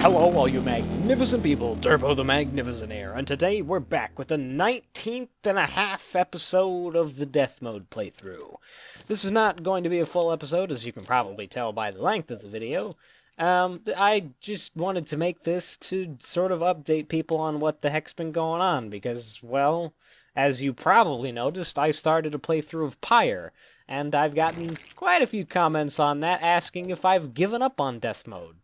Hello all you magnificent people, Turbo the Magnificent here, and today we're back with the 19th and a half episode of the Death Mode playthrough. This is not going to be a full episode, as you can probably tell by the length of the video. I just wanted to make this to sort of update people on what the heck's been going on, because, well, as you probably noticed, I started a playthrough of Pyre, and I've gotten quite a few comments on that asking if I've given up on Death Mode.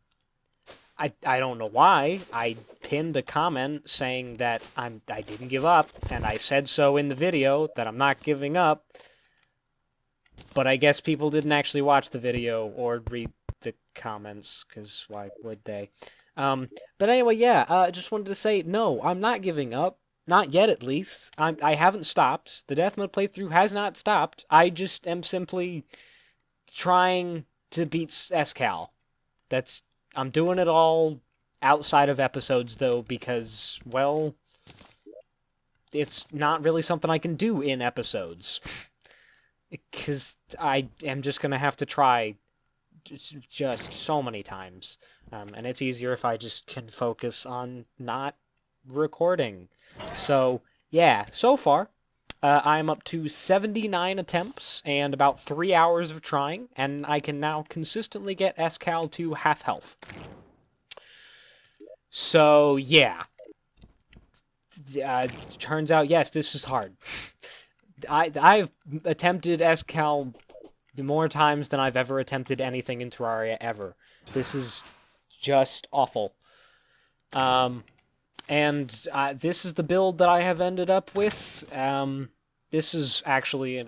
I don't know why. I pinned a comment saying that I didn't give up, and I said so in the video, that I'm not giving up. But I guess people didn't actually watch the video or read the comments, because why would they? But anyway, yeah, I just wanted to say, no, I'm not giving up. Not yet, at least. I haven't stopped. The Death Mode playthrough has not stopped. I just am simply trying to beat Escal. I'm doing it all outside of episodes, though, because, well, it's not really something I can do in episodes. Because I am just going to have to try just so many times. And it's easier if I just can focus on not recording. So, yeah, so far, I'm up to 79 attempts and about 3 hours of trying, and I can now consistently get Escal to half health. So, yeah. Turns out, yes, this is hard. I've attempted Escal more times than I've ever attempted anything in Terraria ever. This is just awful. And this is the build that I have ended up with. This is actually,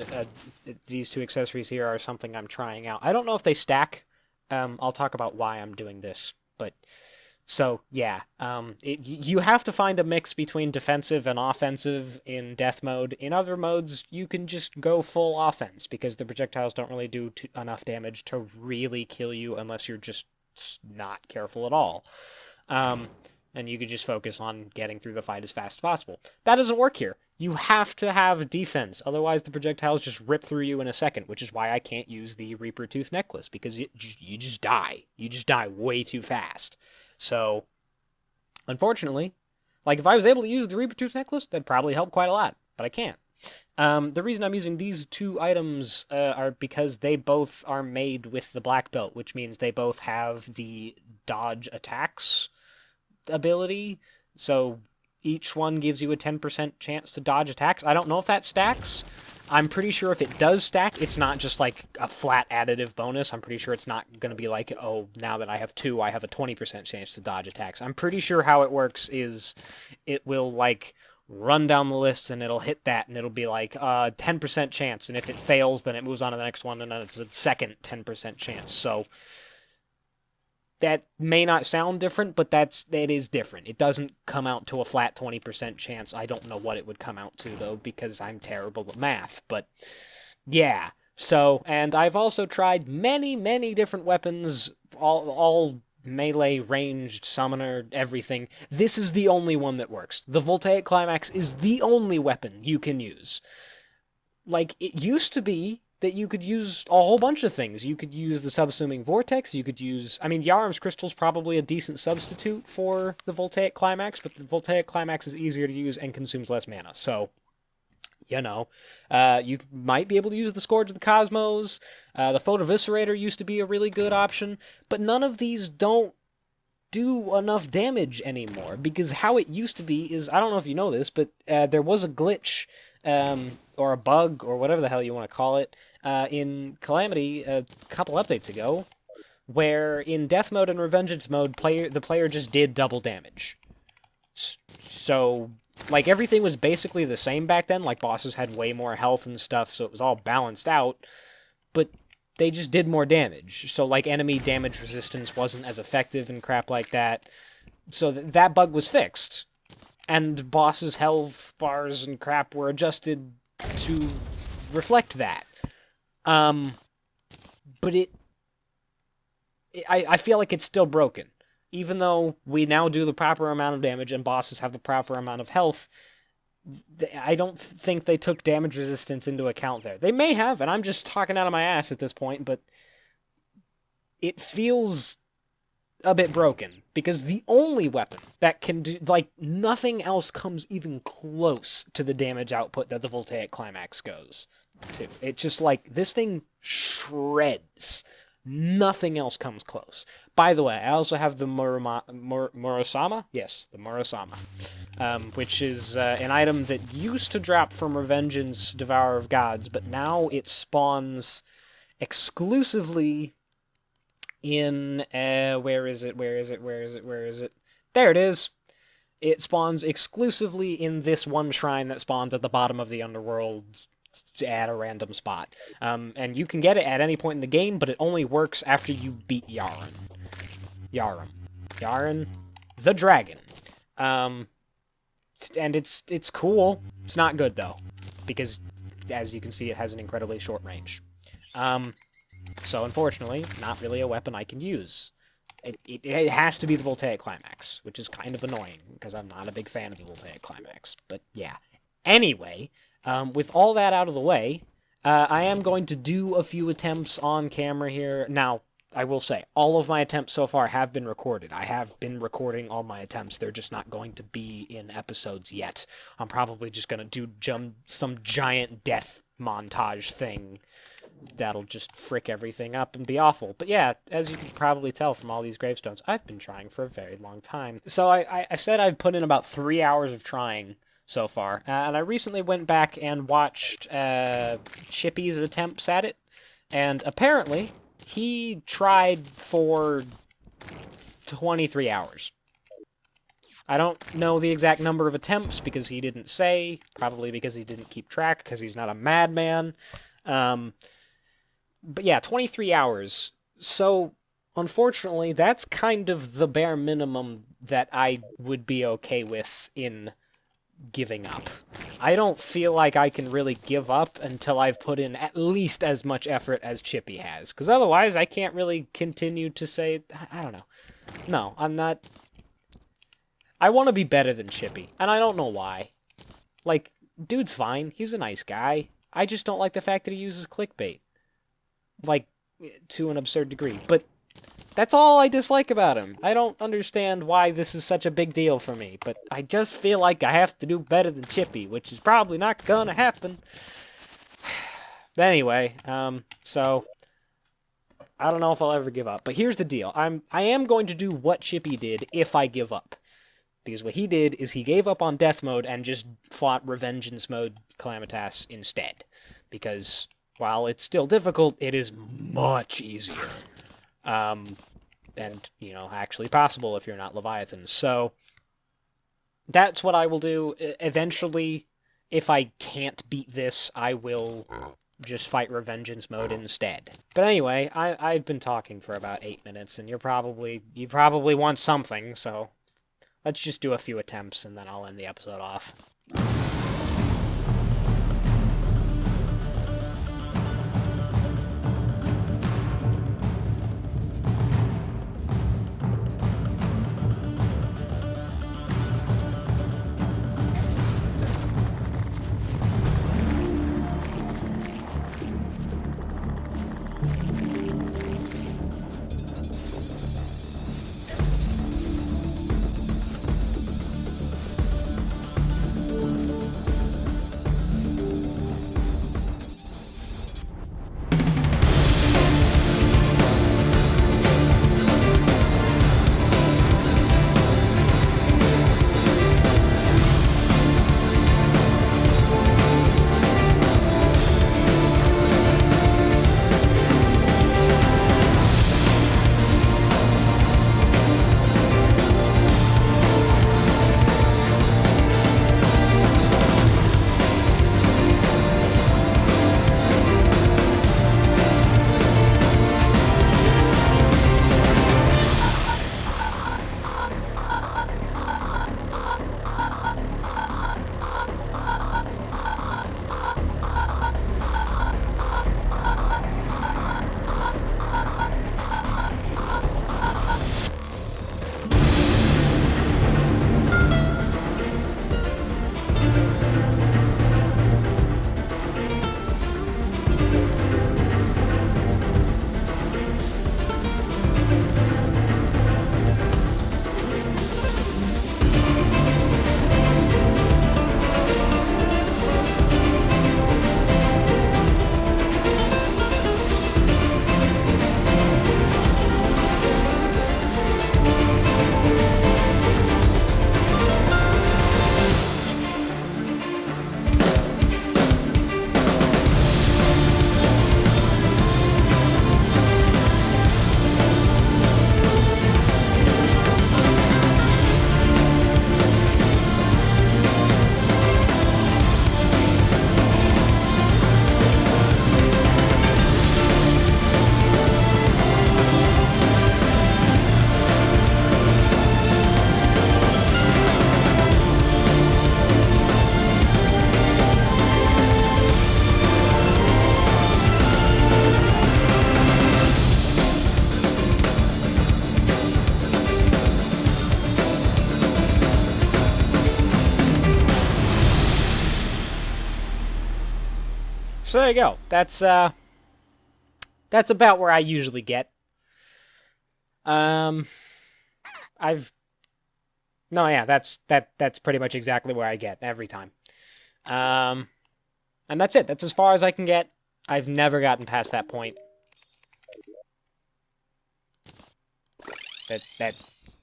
these two accessories here are something I'm trying out. I don't know if they stack. I'll talk about why I'm doing this. But, so, yeah. You have to find a mix between defensive and offensive in Death Mode. In other modes, you can just go full offense, because the projectiles don't really do enough damage to really kill you unless you're just not careful at all. And you could just focus on getting through the fight as fast as possible. That doesn't work here. You have to have defense, otherwise the projectiles just rip through you in a second, which is why I can't use the Reaper Tooth Necklace, because you just die. You just die way too fast. So, unfortunately, like if I was able to use the Reaper Tooth Necklace, that'd probably help quite a lot, but I can't. The reason I'm using these two items are because they both are made with the Black Belt, which means they both have the dodge attacks ability, so each one gives you a 10% chance to dodge attacks. I don't know if that stacks. I'm pretty sure if it does stack, it's not just like a flat additive bonus. I'm pretty sure it's not going to be like, oh, now that I have two, I have a 20% chance to dodge attacks. I'm pretty sure how it works is it will, like, run down the list, and it'll hit that, and it'll be like 10% chance, and if it fails, then it moves on to the next one, and then it's a second 10% chance. So that may not sound different, but it is different. It doesn't come out to a flat 20% chance. I don't know what it would come out to, though, because I'm terrible at math. But, yeah. So, and I've also tried many, many different weapons, all melee, ranged, summoner, everything. This is the only one that works. The Voltaic Climax is the only weapon you can use. Like, it used to be that you could use a whole bunch of things. You could use the Subsuming Vortex, you could use... I mean, Yarm's Crystal's probably a decent substitute for the Voltaic Climax, but the Voltaic Climax is easier to use and consumes less mana, so, you know. You might be able to use the Scourge of the Cosmos. The Photoviscerator used to be a really good option, but none of these don't do enough damage anymore, because how it used to be is, I don't know if you know this, but there was a glitch, or a bug, or whatever the hell you want to call it, in Calamity a couple updates ago, where in Death Mode and Revengeance Mode, the player just did double damage. So, like, everything was basically the same back then, like, bosses had way more health and stuff, so it was all balanced out, but they just did more damage. So, like, enemy damage resistance wasn't as effective and crap like that, so that bug was fixed. And bosses' health bars and crap were adjusted to reflect that. But I feel like it's still broken. Even though we now do the proper amount of damage and bosses have the proper amount of health, I don't think they took damage resistance into account there. They may have, and I'm just talking out of my ass at this point, but it feels a bit broken, because the only weapon that can do, like, nothing else comes even close to the damage output that the Voltaic Climax goes to. It just, like, this thing shreds. Nothing else comes close. By the way, I also have the Murasama? Yes, the Murasama. Which is an item that used to drop from Revengeance Devourer of Gods, but now it spawns exclusively in, where is it? There it is! It spawns exclusively in this one shrine that spawns at the bottom of the underworld at a random spot. And you can get it at any point in the game, but it only works after you beat Yaren, the dragon. And it's cool. It's not good, though, because, as you can see, it has an incredibly short range. So, unfortunately, not really a weapon I can use. It has to be the Voltaic Climax, which is kind of annoying, because I'm not a big fan of the Voltaic Climax. But, yeah. Anyway, with all that out of the way, I am going to do a few attempts on camera here. Now, I will say, all of my attempts so far have been recorded. I have been recording all my attempts. They're just not going to be in episodes yet. I'm probably just going to do some giant death montage thing that'll just frick everything up and be awful. But yeah, as you can probably tell from all these gravestones, I've been trying for a very long time. So I said I've put in about 3 hours of trying so far, and I recently went back and watched Chippy's attempts at it, and apparently he tried for 23 hours. I don't know the exact number of attempts because he didn't say, probably because he didn't keep track, because he's not a madman. But yeah, 23 hours. So, unfortunately, that's kind of the bare minimum that I would be okay with in giving up. I don't feel like I can really give up until I've put in at least as much effort as Chippy has, because otherwise I can't really continue to say, I don't know. No, I'm not... I want to be better than Chippy, and I don't know why. Like, dude's fine, he's a nice guy. I just don't like the fact that he uses clickbait. Like, to an absurd degree. But that's all I dislike about him. I don't understand why this is such a big deal for me, but I just feel like I have to do better than Chippy, which is probably not gonna happen. But anyway, so I don't know if I'll ever give up. But here's the deal. I am going to do what Chippy did if I give up. Because what he did is he gave up on Death Mode and just fought Revengeance Mode Calamitas instead. Because while it's still difficult, it is much easier. And, you know, actually possible if you're not Leviathan. So, that's what I will do. Eventually, if I can't beat this, I will just fight Revengeance Mode instead. But anyway, I've been talking for about 8 minutes, and you probably want something, so let's just do a few attempts, and then I'll end the episode off. So there you go. That's about where I usually get. No, yeah, that's pretty much exactly where I get every time. And that's it. That's as far as I can get. I've never gotten past that point.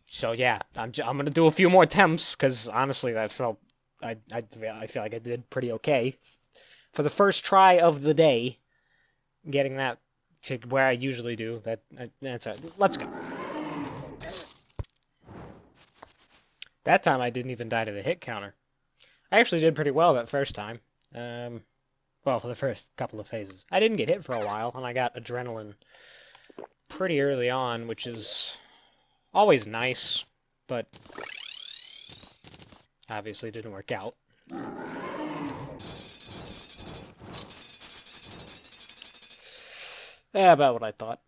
So yeah, I'm gonna do a few more attempts, because honestly, that felt... I feel like I did pretty okay. For the first try of the day, getting that to where I usually do, that's all right. Let's go. That time I didn't even die to the hit counter. I actually did pretty well that first time. Well, for the first couple of phases. I didn't get hit for a while, and I got adrenaline pretty early on, which is always nice, but obviously didn't work out. Yeah, about what I thought.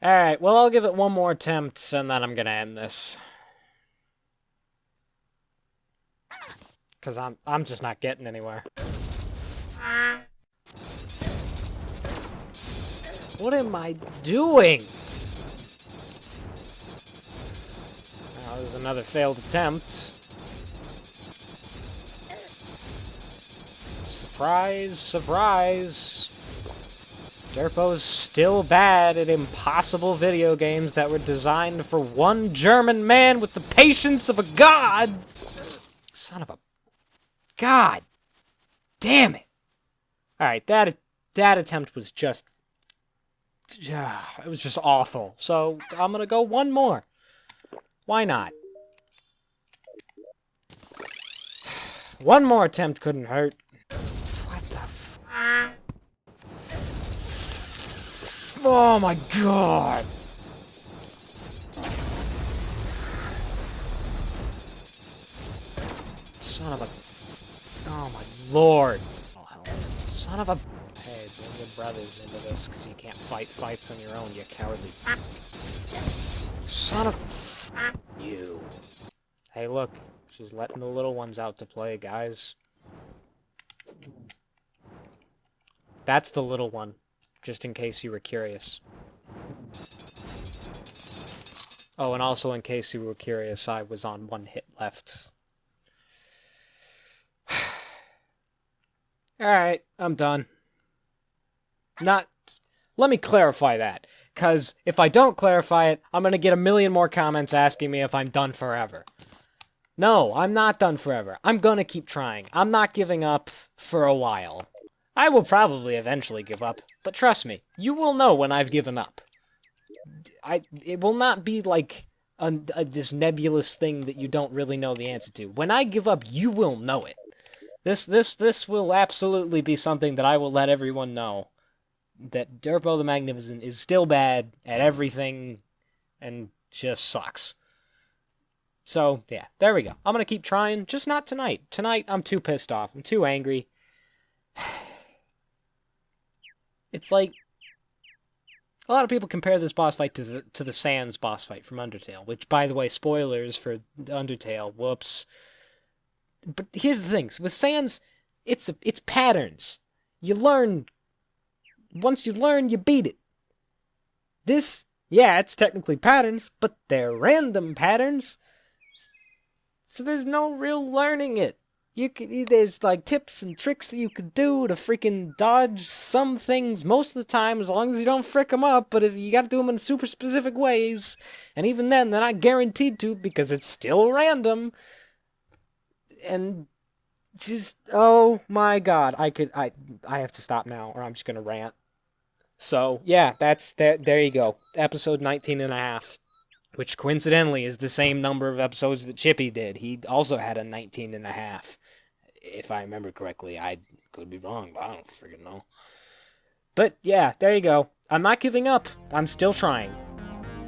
Alright, well, I'll give it one more attempt, and then I'm gonna end this. Because I'm just not getting anywhere. What am I doing? Oh, this is another failed attempt. Surprise, surprise. Derpo's still bad at impossible video games that were designed for one German man with the patience of a god. Son of a... God damn it. Alright, that attempt was just... it was just awful. So, I'm gonna go one more. Why not? One more attempt couldn't hurt. What the f... Oh my god! Son of a... Oh my lord! Oh hell. Son of a... Hey, bring your brothers into this, because you can't fight fights on your own, you cowardly... Son of... You. Hey, look. She's letting the little ones out to play, guys. That's the little one, just in case you were curious. Oh, and also in case you were curious, I was on one hit left. Alright, I'm done. Let me clarify that, because if I don't clarify it, I'm gonna get a million more comments asking me if I'm done forever. No, I'm not done forever. I'm gonna keep trying. I'm not giving up for a while. I will probably eventually give up, but trust me, you will know when I've given up. It will not be like this nebulous thing that you don't really know the answer to. When I give up, you will know it. This will absolutely be something that I will let everyone know. That Derpo the Magnificent is still bad at everything and just sucks. So, yeah, there we go. I'm gonna keep trying, just not tonight. Tonight, I'm too pissed off. I'm too angry. It's like... A lot of people compare this boss fight to the Sans boss fight from Undertale, which, by the way, spoilers for Undertale, whoops. But here's the thing, with Sans, it's patterns. You learn... Once you learn, you beat it. This, yeah, it's technically patterns, but they're random patterns. So there's no real learning it. There's like tips and tricks that you could do to freaking dodge some things most of the time, as long as you don't frick them up, but if you gotta do them in super specific ways, and even then, they're not guaranteed to, because it's still random. And just, oh my god, I have to stop now, or I'm just gonna rant. So, yeah, there you go. Episode 19.5. Which, coincidentally, is the same number of episodes that Chippy did. He also had a 19.5. If I remember correctly. I could be wrong, but I don't freaking know. But, yeah, there you go. I'm not giving up. I'm still trying.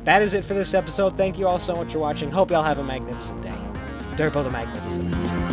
That is it for this episode. Thank you all so much for watching. Hope y'all have a magnificent day. Derpo the Magnificent.